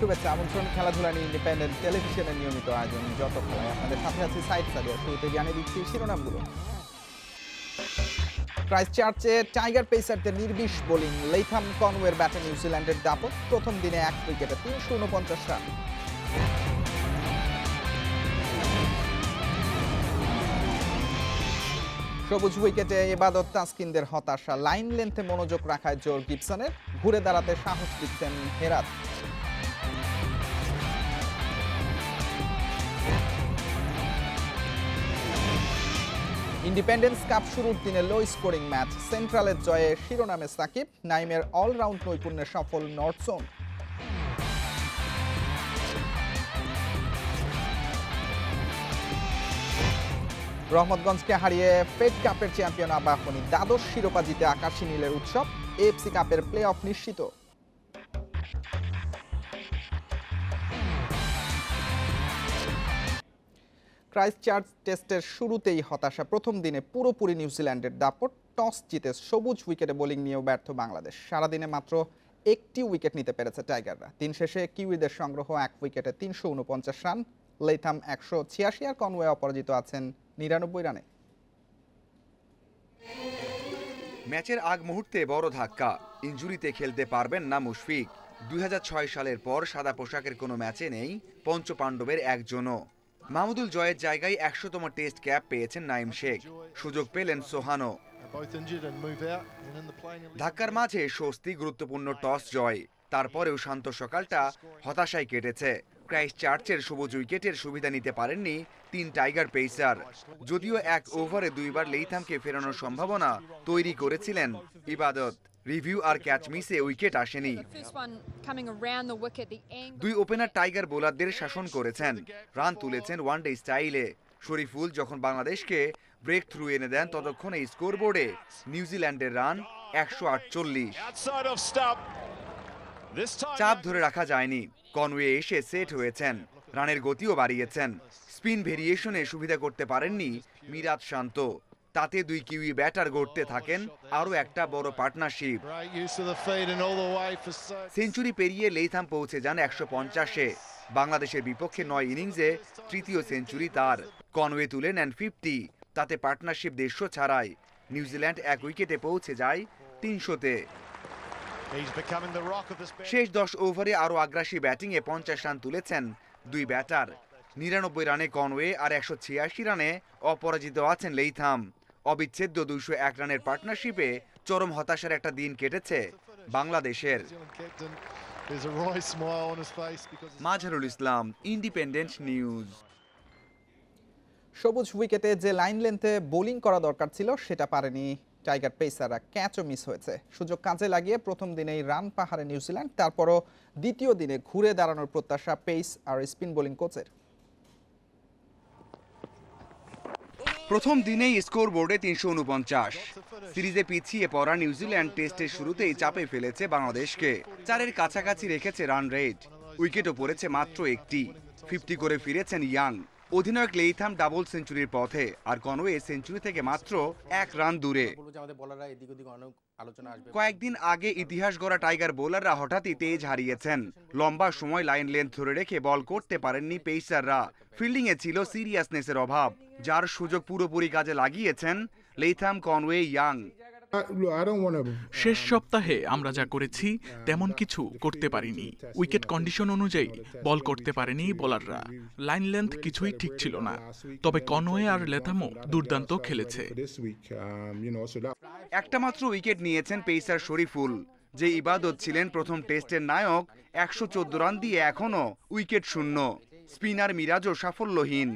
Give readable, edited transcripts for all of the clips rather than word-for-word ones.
শুভেচ্ছা আমন্ত্রণ খেলাধুলা নিয়ে ইন্ডিপেন্ডেন্ট টেলিভিশনের নিয়মিত আয়োজন যত খেলায় আপনাদের সাথে আছি সাইড সাদিয়া। শুরুতে জানিয়ে দিচ্ছি শিরোনামগুলো। ক্রাইস্টচার্চে টাইগার পেসারদের নির্বিষ বোলিং, লেইথাম কনওয়ের ব্যাটে নিউজিল্যান্ডের দাপট, প্রথম দিনে 1 উইকেটে 349 রান। সবুজ উইকেটে ইবাদত তাসকিনদের হতাশা, লাইন লেন্থে মনোযোগ রাখায় জোর গিবসনের, ঘুরে দাঁড়াতে সাহস দিচ্ছেন হেরাত। ইন্ডিপেন্ডেন্স কাপ শুরুর দিনে লো স্কোরিং ম্যাচ, সেন্ট্রালের জয়ে শিরোনামে সাকিব, নাইমের অলরাউন্ড নৈপুণ্যে সফল নর্থ জোন। রহমতগঞ্জকে হারিয়ে ফেড কাপের চ্যাম্পিয়ন আবাহনী, দ্বাদশ শিরোপা জিতে আকাশী নীলের উৎসব, এএফসি কাপের প্লে অফ নিশ্চিত। ক্রাইস্টচার্চ টেস্টের শুরুতেই হতাশা, প্রথম দিনে পুরোপুরি নিউজিল্যান্ডের দাপট, টস জিতে সবুজ উইকেটে বোলিং নিয়েও ব্যর্থ বাংলাদেশ। সারাদিনে মাত্র 1টি উইকেট নিতে পেরেছে টাইগাররা। দিন শেষে কিউইদের সংগ্রহ 1 উইকেটে 349 রান, লেইথাম 186 আর কনওয়ে অপরাজিত আছেন 99 রানে। ম্যাচের আগ মুহূর্তে বড় ধাক্কা, ইনজুরিতে খেলতে পারবেন না মুশফিক। 2006 সালের পর সাদা পোশাকের কোনো ম্যাচে নেই পঞ্চপাণ্ডবের একজনও। মাহমুদুল জয়ের জায়গায় 100তম টেস্ট ক্যাপ পেয়েছেন নাইম শেখ, সুযোগ পেলেন সোহানো। ধাক্কার মাঝে স্বস্তি, গুরুত্বপূর্ণ টস জয়, তারপরেও শান্ত সকালটা হতাশায় কেটেছে। ক্রাইস্টচার্চের সবুজ উইকেটের সুবিধা নিতে পারেননি 3 টাইগার পেসার। যদিও 1 ওভারে 2বার লেইথামকে ফেরানোর সম্ভাবনা তৈরি করেছিলেন ইবাদত, রিভিউ আর ক্যাচ মিসে উইকেট আসেনি। 2 ওপেনার টাইগার বোলারদের শাসন করেছেন, রান তুলেছেন ওয়ানডে স্টাইলে। শরীফুল যখন বাংলাদেশকে ব্রেক থ্রু এনে দেন, ততক্ষণে স্কোরবোর্ডে নিউজিল্যান্ডের রান 148। চাপ ধরে রাখা যায়নি, কনওয়ে এসে সেট হয়েছেন, রানের গতিও বাড়িয়েছেন। স্পিন ভেরিয়েশনে সুবিধা করতে পারেননি মিরাজ শান্ত, তাতে 2 কিউই ব্যাটার গড়তে থাকেন আরও একটা বড় পার্টনারশিপ। সেঞ্চুরি পেরিয়ে লেইথাম পৌঁছে যান 150-এ। বাংলাদেশের বিপক্ষে 9 ইনিংসে তৃতীয় সেঞ্চুরি তার। কনওয়ে তুলে নেন 50, তাতে পার্টনারশিপ 150 ছাড়াই নিউজিল্যান্ড 1 উইকেটে পৌঁছে যায় 300-তে। শেষ 10 ওভারে আরও আগ্রাসী ব্যাটিংয়ে 50 রান তুলেছেন 2 ব্যাটার। 99 রানে কনওয়ে আর 186 রানে অপরাজিত আছেন লেইথাম। অবিচ্ছেদ্য 201 রানের পার্টনারশিপে চরম হতাশার একটা দিন কেটেছে বাংলাদেশের। Mazharul Islam, independent news. সবুজ উইকেটে যে লাইন লেন্থে বোলিং করা দরকার ছিল সেটা পারেনি টাইগার পেসাররা, ক্যাচও মিস হয়েছে। সুযোগ কাজে লাগিয়ে প্রথম দিনেই রান পাহাড়ে নিউজিল্যান্ড, তারপরও দ্বিতীয় দিনে ঘুরে দাঁড়ানোর প্রত্যাশা পেস আর স্পিন বোলিং কোচের। প্রথম দিনেই স্কোর বোর্ডে 349। সিরিজে পিছিয়ে পড়া নিউজিল্যান্ড টেস্টের শুরুতেই চাপে ফেলেছে বাংলাদেশকে, 4-এর কাছাকাছি রেখেছে রান রেট। উইকেটও পড়েছে মাত্র 1টি, 50 করে ফিরেছেন ইয়াং। অধিনায়ক লেইথাম ডাবল সেঞ্চুরির পথে, আর কনওয়ে সেঞ্চুরি থেকে মাত্র 1 রান দূরে। কয়েকদিন আগে ইতিহাস গড়া টাইগার বোলাররা হঠাৎই তেজ হারিয়েছেন। লম্বা সময় লাইন লেন্থ ধরে রেখে বল করতে পারেননি পেসাররা। ফিল্ডিংয়ে ছিল সিরিয়াসনেসের অভাব, যার সুযোগ পুরোপুরি কাজে লাগিয়েছেন লেইথাম, কনওয়ে, ইয়াং। শেষ সপ্তাহে আমরা যা করেছি তেমন কিছু করতে পারিনি। উইকেট কন্ডিশন অনুযায়ী বল করতে পারেনি বোলাররা, লাইন লেন্থ কিছুই ঠিক ছিল না। তবে কনওয়ে আর লেথামও দুর্দান্ত খেলেছে। একটা মাত্র উইকেট নিয়েছেন পেসার শরীফুল, যে ইবাদত ছিলেন প্রথম টেস্টের নায়ক। 114 রান দিয়ে এখনও উইকেট শূন্য। স্পিনার মিরাজও সাফল্যহীন।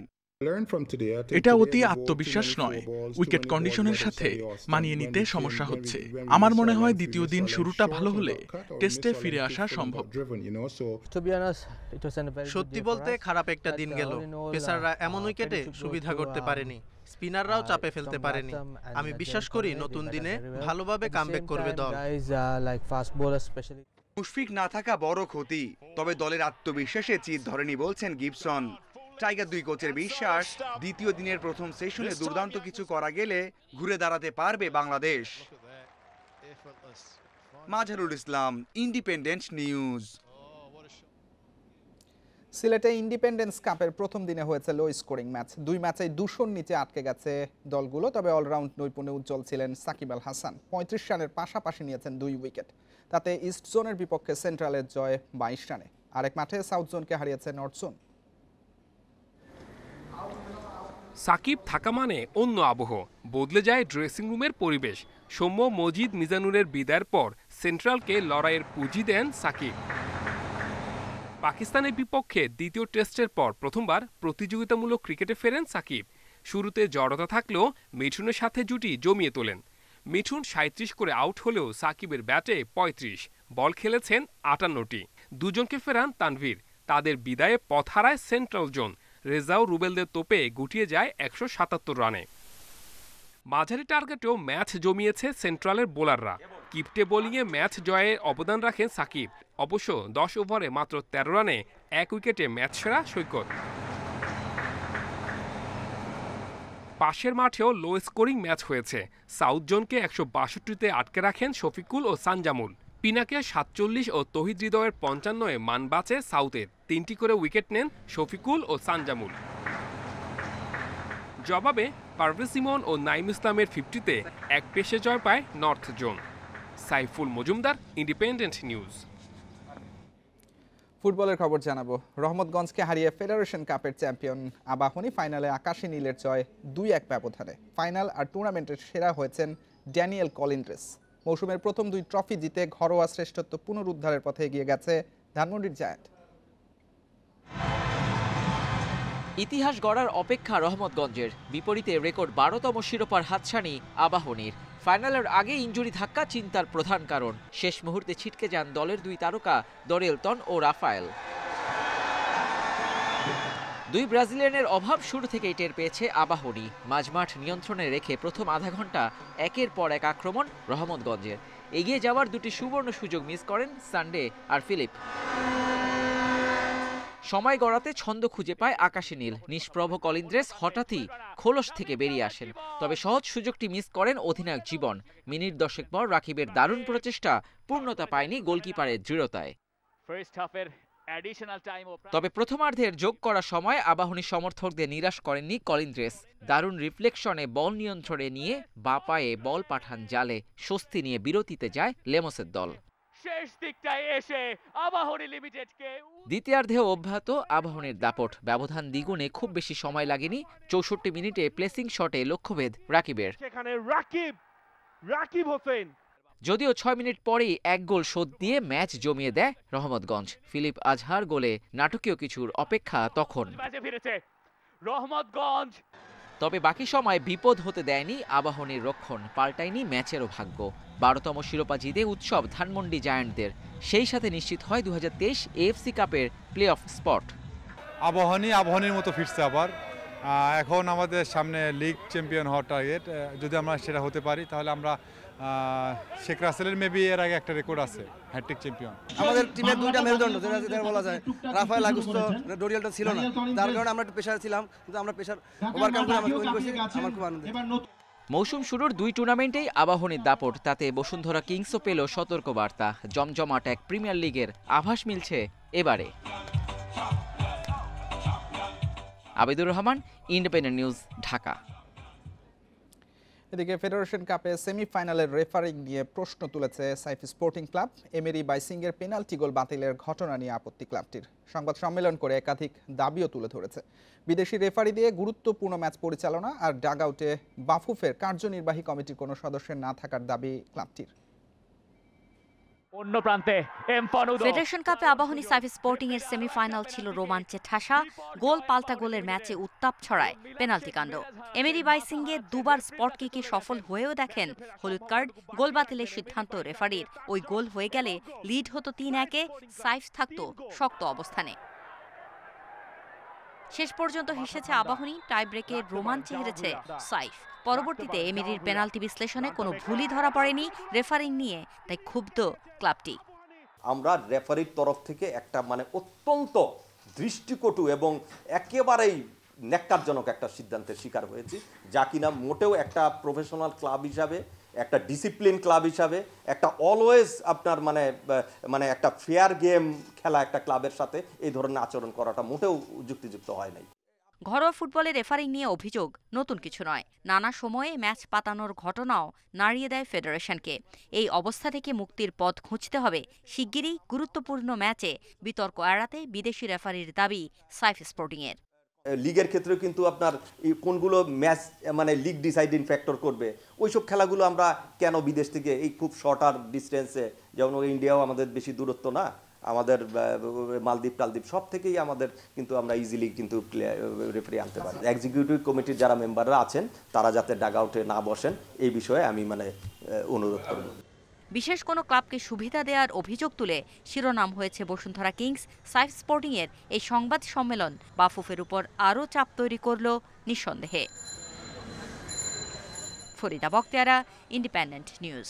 এটা অতি আত্মবিশ্বাস নয়, উইকেট কন্ডিশনের সাথে মানিয়ে নিতে সমস্যা হচ্ছে। আমার মনে হয় দ্বিতীয় দিন শুরুটা ভালো হলে টেস্টে ফিরে আসা সম্ভব। সত্যি বলতে খারাপ একটা দিন গেল। পেসাররা এমন উইকেটে সুবিধা করতে পারেনি, স্পিনাররাও চাপে ফেলতে পারেনি। আমি বিশ্বাস করি নতুন দিনে ভালোভাবে কামব্যাক করবে দল। মুশফিক না থাকা বড় ক্ষতি, তবে দলের আত্মবিশ্বাসে চিত ধরেনি বলছেন গিবসন। টাইগার 2 কোচের বিশ্বাস, দ্বিতীয় দিনের প্রথম সেশনে দুর্দান্ত কিছু করা গেলে ঘুরে দাঁড়াতে পারবে বাংলাদেশ। Mazharul Islam, independent news. সিলেটে ইন্ডিপেন্ডেন্স কাপের প্রথম দিনে হয়েছে লো স্কোরিং ম্যাচ, দুই ম্যাচেই 200-র নিচে আটকে গেছে দলগুলো। তবে অলরাউন্ড নৈপুণ্যে উজ্জ্বল ছিলেন সাকিব আল হাসান, 35 রানের পাশাপাশি নিয়েছেন 2 উইকেট। তাতে ইস্ট জোনের বিপক্ষে সেন্ট্রালের জয় 22 রানে। আরেক মাঠে সাউথ জোনকে হারিয়েছে নর্থ জোন। সাকিব থাকা মানে অন্য আবহ, বদলে যায় ড্রেসিং রুমের পরিবেশ। সৌম্য, মজিদ, মিজানুরের বিদায়ের পর সেন্ট্রালকে লড়াইয়ের পুঁজি দেন সাকিব। পাকিস্তানের বিপক্ষে দ্বিতীয় টেস্টের পর প্রথমবার প্রতিযোগিতামূলক ক্রিকেটে ফেরেন সাকিব। শুরুতে জড়তা থাকলেও মিঠুনের সাথে জুটি জমিয়ে তোলেন। মিঠুন 37 করে আউট হলেও সাকিবের ব্যাটে 35, বল খেলেছেন 58টি। দুজনকে ফেরান তানভীর। তাদের বিদায়ে পথ হারায় সেন্ট্রাল জোন। রেজাও রুবেলদের তোপে গুটিয়ে যায় 177 রানে। মাঝারি টার্গেটেও ম্যাচ জমিয়েছে সেন্ট্রালের বোলাররা। কিপটে বোলিংয়ে ম্যাচ জয়ে অবদান রাখেন সাকিব। অবশ্য 10 ওভারে মাত্র 13 রানে 1 উইকেটে ম্যাচ সেরা সৈকত। পাশের মাঠেও লো স্কোরিং ম্যাচ হয়েছে। সাউথ জোনকে 162-তে আটকে রাখেন শফিকুল ও সানজামুল। পিনাকে 47 ও তহিদ হৃদয়ের 55-এ মান বাঁচে সাউথের। 3টি করে উইকেট নেন শফিকুল ও সানজামুল। জবাবে পারভেজ ইমন ও নাইম ইসলামের 50-তে এক পেশে জয় পায় north zone. Saiful Majumdar, independent news. ফুটবলের খবর জানাবো। রহমতগঞ্জকে হারিয়ে ফেডারেশন কাপের চ্যাম্পিয়ন আবাহনী ফাইনালে আকাশী নীলের জয় 2-1 ব্যবধানে। ফাইনাল আর টুর্নামেন্টের সেরা হয়েছেন ড্যানিয়েল কলিন্ড্রেস। মৌসুমের প্রথম 2 ট্রফি জিতে ঘরোয়া শ্রেষ্ঠত্ব পুনরুদ্ধারের পথে এগিয়ে গেছে ধানমন্ডির জায়ান্ট। ইতিহাস গড়ার অপেক্ষা রহমতগঞ্জের, বিপরীতে রেকর্ড 12তম শিরোপার হাতছানি আবাহনীর। ফাইনালের আগে ইনজুরি ধাক্কা চিন্তার প্রধান কারণ। শেষ মুহূর্তে ছিটকে যান দলের 2 তারকা দরেলতন ও রাফায়েল। 2 ব্রাজিলিয়ানের অভাব শুরু থেকেই টের পেয়েছে আবাহনী। মাঝমাঠ নিয়ন্ত্রণে রেখে প্রথম আধা ঘন্টা একের পর এক আক্রমণ রহমতগঞ্জের। এগিয়ে যাওয়ার 2টি সুবর্ণ সুযোগ মিস করেন সানডে আর ফিলিপ। সময় গড়াতে ছন্দ খুঁজে পায় আকাশী নীল। নিষ্প্রভ কলিন্দ্রেস হঠাৎই খোলস থেকে বেরিয়ে আসেন, তবে সহজ সুযোগটি মিস করেন অধিনায়ক জীবন। মিনিট 10 পর রাকিবের দারুণ প্রচেষ্টা পূর্ণতা পায়নি গোলকিপারের দৃঢ়তায়। তবে প্রথমার্ধের যোগ করা সময় আবাহনী সমর্থকদের নিরাশ করেননি কলিন্দ্রেস। দারুণ রিফ্লেকশনে বল নিয়ন্ত্রণে নিয়ে বাঁ পায়ে বল পাঠান জালে। স্বস্তি নিয়ে বিরতিতে যায় লেমসের দল। দ্বিতীয়ার্ধেও অব্যাহত আবাহনীর দাপট। ব্যবধান দ্বিগুণে খুব বেশি সময় লাগেনি। 64 মিনিটে প্লেসিং শটে লক্ষ্যভেদ রাকিবের। যদিও 6 মিনিট পরেই 1 গোল শোধ দিয়ে ম্যাচ জমিয়ে দেয় রহমতগঞ্জ। ফিলিপ আজহার গোলে নাটকীয় কিছুর অপেক্ষা তখন। তবে বাকি সময় বিপদ হতে দেয়নি আবাহনীর রক্ষণ, পাল্টায়নি ম্যাচেরও ভাগ্য। 12তম শিরোপা জিতে উৎসব ধানমন্ডি জায়ান্টদের। সেই সাথে নিশ্চিত হয় 2023 এএফসি কাপের প্লে অফ স্পট। আবাহনীর মতো ফিরছে আবার। এখন আমাদের সামনে লিগ চ্যাম্পিয়ন হওয়ার টার্গেট। যদি আমরা সেটা হতে পারি তাহলে আমরা শেখ রাসেলের মেবি এর আগে একটা রেকর্ড আছে হ্যাট্রিক চ্যাম্পিয়ন। আমাদের টিমের 2টা মেরুদণ্ড যেটা বলা যায়, রাফায়েল আগুস্তো ডোরিয়ালটা ছিল না, যার কারণে আমরা একটু প্রেসার ছিলাম, কিন্তু আমরা প্রেসার ওভারকাম করে আমরা উইন করছি। আমার খুব আনন্দ। মৌসুম শুরুর 2 টুর্নামেন্টেই আবাহনীর দাপট। তাতে বসুন্ধরা কিংসও পেল সতর্ক বার্তা। জমজমাট এক প্রিমিয়ার লিগের আভাস মিলছে এবারে। Abidur Rahman, independent news, Dhaka. এদিকে ফেডারেশন কাপে সেমিফাইনালের রেফারিং নিয়ে প্রশ্ন তুলেছে সাইফ স্পোর্টিং ক্লাব। এমেরি বাইসিংয়ের পেনাল্টি গোল বাতিলের ঘটনা নিয়ে আপত্তি ক্লাবটির। সংবাদ সম্মেলন করে একাধিক দাবিও তুলে ধরেছে। বিদেশি রেফারি দিয়ে গুরুত্বপূর্ণ ম্যাচ পরিচালনা আর ডাগআউটে বাফুফের কার্যনির্বাহী কমিটির কোনো সদস্যের না থাকার দাবি ক্লাবটির। অন্য প্রান্তে ফেডারেশন কাপে আবাহনী সাইফ স্পোর্টিং এর সেমিফাইনাল ছিল রোমাঞ্চে ঠাসা। গোল পাল্টা গোলের ম্যাচে উত্তাপ ছড়ায় পেনাল্টি কাণ্ড। এমেরি বাইসিংয়ে 2বার স্পট কিকে সফল হয়েও দেখেন হলুদ কার্ড। গোল বাতিলের সিদ্ধান্ত রেফারির। ওই গোল হয়ে গেলে লিড হতো 3-1-এ, সাইফ থাকতো শক্ত অবস্থানে। শেষ পর্যন্ত হেসেছে আবাহনী, টাই ব্রেকে রোমাঞ্চে হেরেছে সাইফ। পরবর্তীতে এমিরির পেনাল্টি বিশ্লেষণে কোনো ভুলই ধরা পড়েনি রেফারিং নিয়ে, তাই ক্ষুব্ধ ক্লাবটি। আমরা রেফারির তরফ থেকে একটা অত্যন্ত দৃষ্টিকটু এবং একেবারেই ন্যাক্কারজনক একটা সিদ্ধান্তের শিকার হয়েছি, যা কিনা মোটেও একটা প্রফেশনাল ক্লাব হিসাবে একটা ডিসিপ্লিন ক্লাব হিসাবে, একটা অলওয়েজ আপনার মানে একটা ফেয়ার গেম খেলা একটা ক্লাবের সাথে এই ধরনের আচরণ করাটা মোটেও যুক্তিযুক্ত হয় নাই। ঘরোয়া ফুটবলে রেফারিং নিয়ে অভিযোগ নতুন কিছু নয়। নানা সময়ে ম্যাচ পাতানোর ঘটনাও নাড়িয়ে দেয় ফেডারেশনকে। এই অবস্থা থেকে মুক্তির পথ খুঁজতে হবে শিগগিরই। গুরুত্বপূর্ণ ম্যাচে বিতর্ক এড়াতে বিদেশি রেফারির দাবি সাইফ স্পোর্টিংয়ের। লিগের ক্ষেত্রেও কিন্তু আপনার কোনগুলো ম্যাচ মানে লিগ ডিসাইডিং ফ্যাক্টর করবে, ওইসব খেলাগুলো আমরা কেন বিদেশ থেকে এই খুব শর্টার ডিস্টেন্সে, যেমন ইন্ডিয়াও আমাদের বেশি দূরত্ব না, আমাদের মালদ্বীপ টালদ্বীপ সব থেকেই আমাদের কিন্তু আমরা ইজিলি কিন্তু রেফারি আনতে পারি। এক্সিকিউটিভ কমিটির যারা মেম্বাররা আছেন তারা যাতে ডাগ আউটে না বসেন এই বিষয়ে আমি অনুরোধ করব। বিশেষ কোনো ক্লাবকে সুবিধা দেওয়ার অভিযোগ তুলে শিরোনাম হয়েছে বসুন্ধরা কিংস। সাইফ স্পোর্টিংয়ের এই সংবাদ সম্মেলন বাফুফের উপর আরও চাপ তৈরি করল নিঃসন্দেহে। Farida Boktiara, independent news.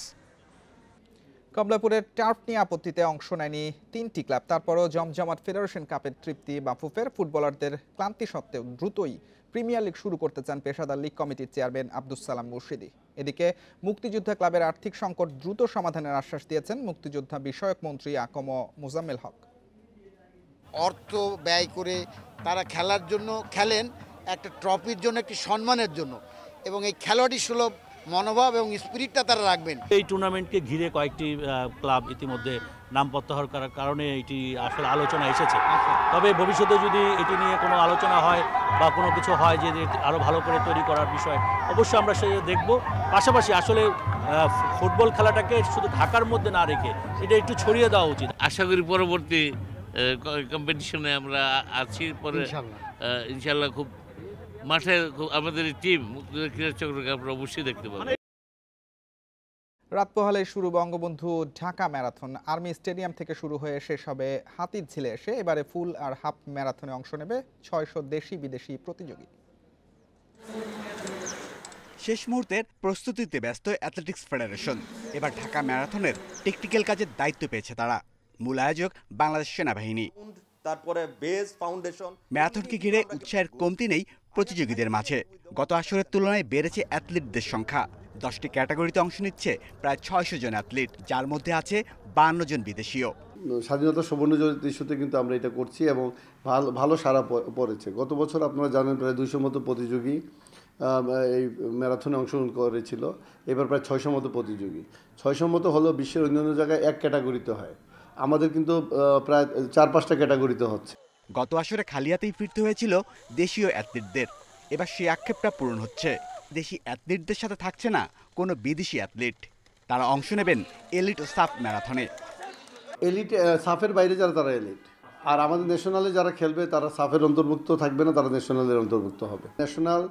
কমলাপুরের টার্ফ নিয়ে আপত্তিতে অংশ নেয়নি 3টি ক্লাব। তারপরও জমজমাট ফেডারেশন কাপের তৃপ্তি বাফুফের। ফুটবলারদের ক্লান্তি সত্ত্বেও দ্রুতই প্রিমিয়ার লিগ শুরু করতে চান পেশাদার লিগ কমিটির চেয়ারম্যান আব্দুস সালাম মুর্শিদি। এদিকে মুক্তিযোদ্ধা ক্লাবের আর্থিক সংকট দ্রুত সমাধানের আশ্বাস দিয়েছেন মুক্তিযোদ্ধা বিষয়ক মন্ত্রী আকম মোজাম্মেল হক। অর্থ ব্যয় করে তারা খেলার জন্য খেলেন, একটা ট্রফির জন্য, একটি সম্মানের জন্য, এবং এই খেলোয়াড়ি সুলভ মনোভাব এবং স্পিরিটটা তারা রাখবেন। এই টুর্নামেন্টকে ঘিরে কয়েকটি ক্লাব ইতিমধ্যে নাম প্রত্যাহার করার কারণে এটি আসলে আলোচনা এসেছে। তবে ভবিষ্যতে যদি এটি নিয়ে কোনো আলোচনা হয় বা কোনো কিছু হয় যে আরও ভালো করে তৈরি করার বিষয়, অবশ্যই আমরা সে দেখব। পাশাপাশি আসলে ফুটবল খেলাটাকে শুধু ঢাকার মধ্যে না রেখে এটা একটু ছড়িয়ে দেওয়া উচিত। আশা করি পরবর্তী কম্পিটিশনে আমরা আছি, পরে ইনশাল্লাহ খুব মাঠে আমাদের টিম মুক্তিযোদ্ধা ক্রীড়া চক্রকে আমরা অবশ্যই দেখতে পাবো। রাত পোহালে শুরু Bangabandhu Dhaka marathon. Army stadium থেকে শুরু হয়ে শেষ হবে হাতিরঝিলে এসে। এবারে ফুল আর হাফ ম্যারাথনে অংশ নেবে 600 দেশি বিদেশি প্রতিযোগী। শেষ মুহূর্তের প্রস্তুতিতে ব্যস্ত অ্যাথলেটিক্স ফেডারেশন। এবার ঢাকা ম্যারাথনের টেকনিক্যাল কাজের দায়িত্ব পেয়েছে তারা। মূল আয়োজক বাংলাদেশ সেনাবাহিনী। তারপরে বেস ফাউন্ডেশন। ম্যারাথনকে ঘিরে উৎসাহের কমতি নেই প্রতিযোগীদের মাঝে। গত আসরের তুলনায় বেড়েছে অ্যাথলিটদের সংখ্যা। 10টি ক্যাটাগরিতে অংশ নিচ্ছে প্রায় 600 জন অ্যাথলিট, যার মধ্যে আছে 52 জন বিদেশীয়। স্বাধীনতা সুবর্ণ জয়ন্তী ইস্যুতে কিন্তু আমরা এটা করছি এবং ভালো সাড়া পড়েছে। গত বছর আপনারা জানেন প্রায় 200 মতো প্রতিযোগী এই ম্যারাথনে অংশগ্রহণ করেছিল। এবার প্রায় 600 মতো প্রতিযোগী। 600 মতো হলো বিশ্বের অন্যান্য জায়গায় এক ক্যাটাগরিতে হয়, আমাদের কিন্তু প্রায় 4-5টা ক্যাটাগরিতে হচ্ছে। গত আসরে খালি হাতেই ফিরতে হয়েছিল দেশীয় অ্যাথলিটদের। এবার সেই আক্ষেপটা পূরণ হচ্ছে। দেশি অ্যাথলিটদের সাথে থাকছে না কোনো বিদেশি অ্যাথলিট। তারা অংশ নেবেন এলিট ও সাফ ম্যারাথনে। এলিট সাফের বাইরে যারা, তারা এলিট। আর আমাদের ন্যাশনালে যারা খেলবে তারা সাফের অন্তর্ভুক্ত থাকবে না, তারা ন্যাশনালের অন্তর্ভুক্ত হবে। ন্যাশনাল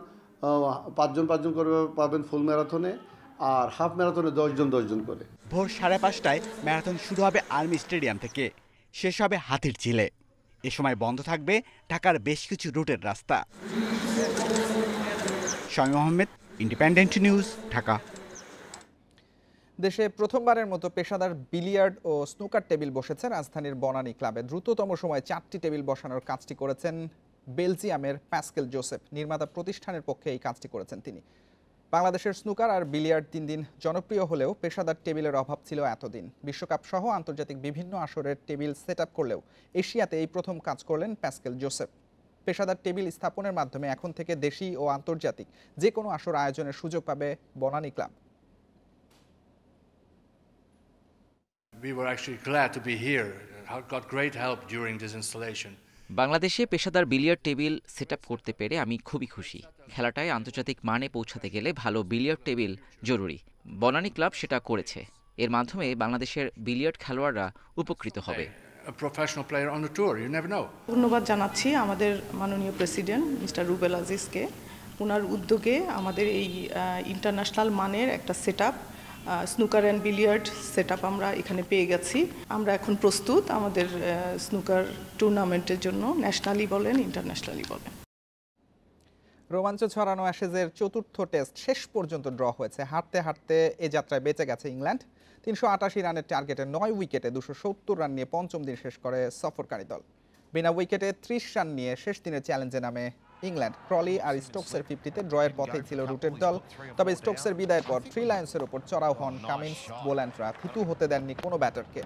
5 জন করে পাবেন ফুল ম্যারাথনে, আর হাফ ম্যারাথনে 10 জন করে। ভোর 5:30টায় ম্যারাথন শুরু হবে আর্মি স্টেডিয়াম থেকে, শেষ হবে হাতিরঝিলে। এ সময় বন্ধ থাকবে ঢাকার বেশ কিছু রুটের রাস্তা। Shamim Ahmed, independent news, Dhaka. দেশে প্রথমবারের মতো পেশাদার বিলিয়ার্ড ও স্নুকার টেবিল বসেছে রাজধানীর বনানী ক্লাবে। দ্রুততম সময়ে 4টি টেবিল বসানোর কাজটি করেছেন বেলজিয়ামের প্যাসকেল জোসেফ। নির্মাতা প্রতিষ্ঠানের পক্ষে এই কাজটি করেছেন তিনি। বাংলাদেশের স্নুকার আর বিলিয়ার্ড দিন দিন জনপ্রিয় হলেও পেশাদার টেবিলের অভাব ছিল এতদিন। বিশ্বকাপ সহ আন্তর্জাতিক বিভিন্ন আসরের টেবিল সেট আপ করলেও এশিয়াতে এই প্রথম কাজ করলেন প্যাসকেল জোসেফ। পেশাদার টেবিল স্থাপনের মাধ্যমে এখন থেকে দেশি ও আন্তর্জাতিক যে কোনো আসর আয়োজনের সুযোগ পাবে Banani club. We were actually glad to be here. Got great help during this installation. বাংলাদেশে পেশাদার বিলিয়ার্ড টেবিল সেট আপ করতে পেরে আমি খুবই খুশি। খেলাটায় আন্তর্জাতিক মানে পৌঁছাতে গেলে ভালো বিলিয়ার্ড টেবিল জরুরি। বনানী ক্লাব সেটা করেছে। এর মাধ্যমে বাংলাদেশের বিলিয়ার্ড খেলোয়াড়রা উপকৃত হবে। ধন্যবাদ জানাচ্ছি আমাদের মাননীয় প্রেসিডেন্ট মিস্টার রুবেল আজিজকে। ওনার উদ্যোগে আমাদের এই ইন্টারন্যাশনাল মানের একটা set up, snooker and billiard set up আমরা এখানে পেয়ে গেছি। আমরা এখন প্রস্তুত আমাদের স্নুকার টুর্নামেন্টের জন্য, ন্যাশনালি বলেন ইন্টারন্যাশনালি বলেন। রোমাঞ্চ ছড়ানো অ্যাশেজের 4র্থ টেস্ট শেষ পর্যন্ত ড্র হয়েছে। হারতে হারতে এ যাত্রায় বেঁচে গেছে ইংল্যান্ড। 388 রানের টার্গেটে 9 উইকেটে 270 রান নিয়ে পঞ্চম দিন শেষ করে সফরকারী দল। বিনা উইকেটে 30 রান নিয়ে শেষ দিনের চ্যালেঞ্জে নামে ইংল্যান্ড। ক্রলি আর স্টোকসের 50-তে ড্রয়ের পথেই ছিল রুটের দল। তবে স্টোকসের বিদায়ের পর থ্রি লায়ন্সের ওপর চড়াও হন কামিন্স। বোল্যান্ডরা থিতু হতে দেননি কোনো ব্যাটারকে।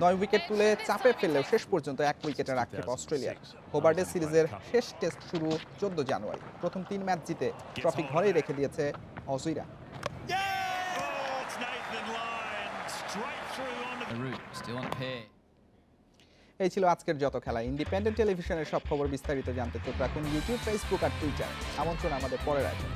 9 উইকেট তুলে চাপে ফেললেও শেষ পর্যন্ত 1 উইকেটের আক্ষেপ অস্ট্রেলিয়ার। হোবার্টে সিরিজের শেষ টেস্ট শুরু 14 জানুয়ারি। প্রথম 3 ম্যাচ জিতে ট্রফি ঘরেই রেখে দিয়েছে অজিরা। এই ছিল আজকের যত খেলা। ইন্ডিপেন্ডেন্ট টেলিভিশনের সব খবর বিস্তারিত জানতে চোখ রাখুন ইউটিউব, ফেসবুক আর টুইটার। আমন্ত্রণ আমাদের পরের আয়োজন।